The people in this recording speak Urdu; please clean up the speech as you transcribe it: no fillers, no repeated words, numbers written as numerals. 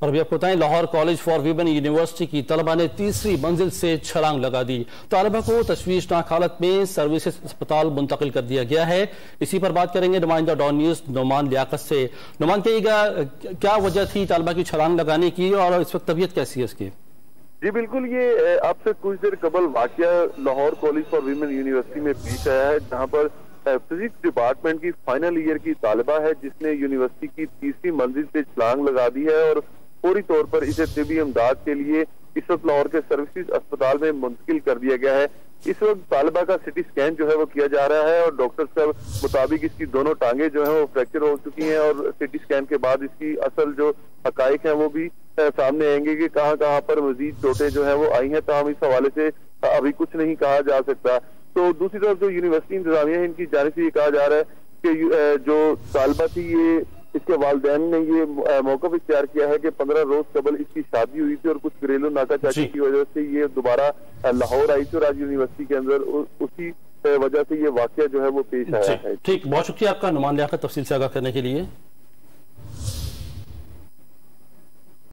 اور ابھی آپ کو بتائیں Lahore college for women university کی طلبہ نے تیسری منزل سے چھلانگ لگا دی. طالبہ کو تشویشناک حالت میں سروسز اسپتال منتقل کر دیا گیا ہے. اسی پر بات کریں گے نمائندہ ڈان نیوز نعمان لیاقت سے. نعمان کہیے گا کیا وجہ تھی طالبہ کی چھلانگ لگانے کی اور اس وقت طبیعت کیسی ہے اس کی؟ جی بالکل، یہ آپ سے کچھ دیر قبل واقعہ Lahore college for women university میں پیش آیا ہے، جہاں پر فزکس ڈپارٹمنٹ کی فائنل ایئر کی طالبہ ہے جس نے یونیورسٹی کی تیسری منزل سے چھلانگ لگا دی ہے اور فوری طور پر اسے طبی امداد کے لیے اس وقت لاہور کے سروسز اسپتال میں منتقل کر دیا گیا ہے. اس وقت طالبہ کا سٹی سکین جو ہے وہ کیا جا رہا ہے اور ڈاکٹر صاحب مطابق اس کی دونوں ٹانگیں جو ہیں وہ فریکچر ہو چکی ہیں اور سٹی سکین کے بعد اس کی اصل جو حقائق ہیں وہ بھی سامنے آئیں گے کہ کہاں کہاں پر مزید چوٹیں جو ہیں وہ آئی ہیں، تاہم اس حوالے سے ابھی کچھ نہیں کہا جا سکتا. تو دوسری طرف جو یونیورسٹی انتظامیہ ہے ان کی جانب سے یہ کہا جا رہا ہے کہ جو طالبہ تھی یہ اس کے والدین نے یہ موقف اختیار کیا ہے کہ 15 روز قبل اس کی شادی ہوئی تھی اور کچھ گھریلو ناکہ چاکی کی وجہ سے یہ دوبارہ لاہور آئی تھی اور آج یونیورسٹی کے اندر اسی وجہ سے یہ واقعہ جو ہے وہ پیش آیا ہے. ٹھیک، بہت شکریہ آپ کا نعمان لیاقت تفصیل سے آگاہ کرنے کے لیے.